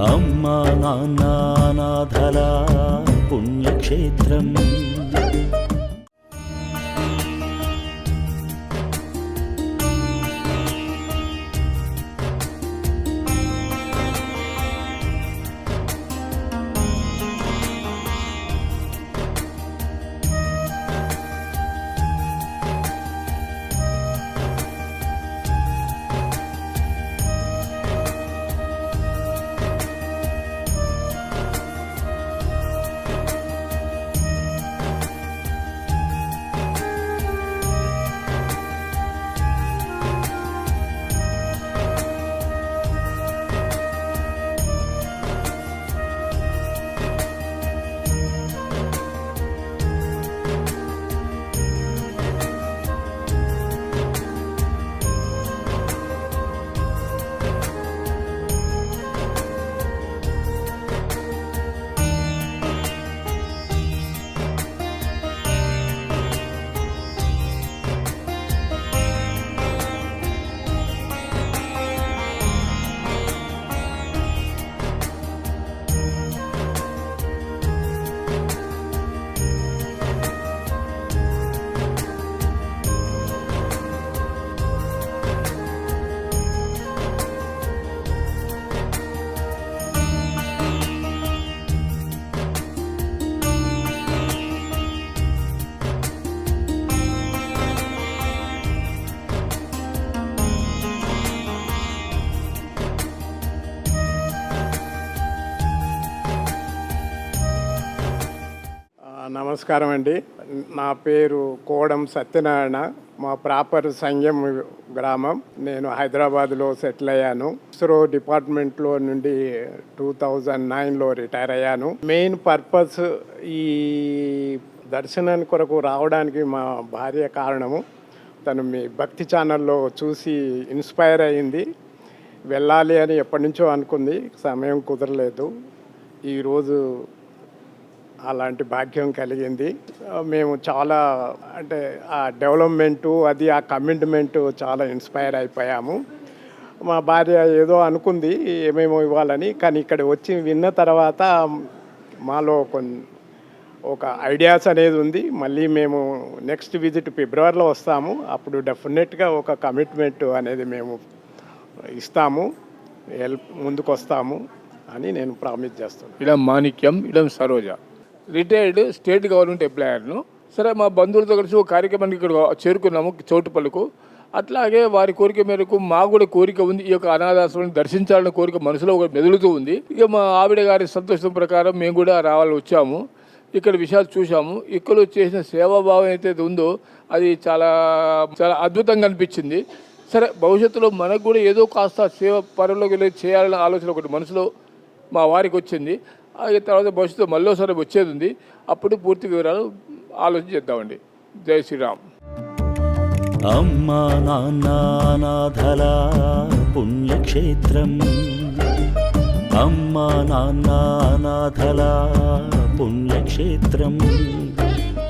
అమ్మా నాన్న అనాథల పుణ్యక్షేత్రం. నమస్కారం అండి. నా పేరు కోడం సత్యనారాయణ. మా ప్రాపర్ సంగం గ్రామం. నేను హైదరాబాద్లో సెటిల్ అయ్యాను. ఇస్రో డిపార్ట్మెంట్లో నుండి 2009లో రిటైర్ అయ్యాను. మెయిన్ పర్పస్ ఈ దర్శనాన్ని కొరకు రావడానికి మా భార్య కారణము. తను మీ భక్తి ఛానల్లో చూసి ఇన్స్పైర్ అయ్యింది. వెళ్ళాలి అని ఎప్పటి నుంచో అనుకుంది, సమయం కుదరలేదు. ఈరోజు అలాంటి భాగ్యం కలిగింది. మేము చాలా అంటే ఆ డెవలప్మెంటు అది ఆ కమిట్మెంటు చాలా ఇన్స్పైర్ అయిపోయాము. మా భార్య ఏదో అనుకుంది ఏమేమో ఇవ్వాలని, కానీ ఇక్కడ వచ్చి విన్న తర్వాత మాలో ఒక ఐడియాస్ అనేది ఉంది. మళ్ళీ మేము నెక్స్ట్ విజిట్ ఫిబ్రవరిలో వస్తాము. అప్పుడు డెఫినెట్గా ఒక కమిట్మెంట్ అనేది మేము ఇస్తాము, ముందుకు వస్తాము అని నేను ప్రామిస్ చేస్తాను. ఇడం మాణిక్యం, ఇడం సరోజ, రిటైర్డ్ స్టేట్ గవర్నమెంట్ ఎంప్లాయర్ను. సరే, మా బంధువులతో కలిసి ఒక కార్యక్రమానికి ఇక్కడ చేరుకున్నాము చోటుపల్లికు. అట్లాగే వారి కోరిక మేరకు మాకు కూడా కోరిక ఉంది, ఈ యొక్క అనాథాశ్రమాన్ని దర్శించాలన్న కోరిక మనసులో ఒక మెదులుతూ ఉంది. ఇక మా ఆవిడ గారి సంతోషం ప్రకారం మేము కూడా వచ్చాము. ఇక్కడ విషయాలు చూసాము. ఇక్కడ చేసిన సేవాభావం అయితే ఉందో అది చాలా చాలా అద్భుతంగా అనిపించింది. సరే, భవిష్యత్తులో మనకు కూడా ఏదో కాస్త సేవ పనులకు వెళ్ళి చేయాలన్న ఆలోచన ఒకటి మనసులో మా వారికి వచ్చింది. తర్వాత భవిష్యత్తులో మళ్ళీసారి వచ్చేది ఉంది. అప్పుడు పూర్తి వివరాలు ఆలోచన చేద్దామండి. జై శ్రీరామ్. అమ్మా నాన్న అనాథల పుణ్యక్షేత్రం. అమ్మా నాన్న అనాథల పుణ్యక్షేత్రం.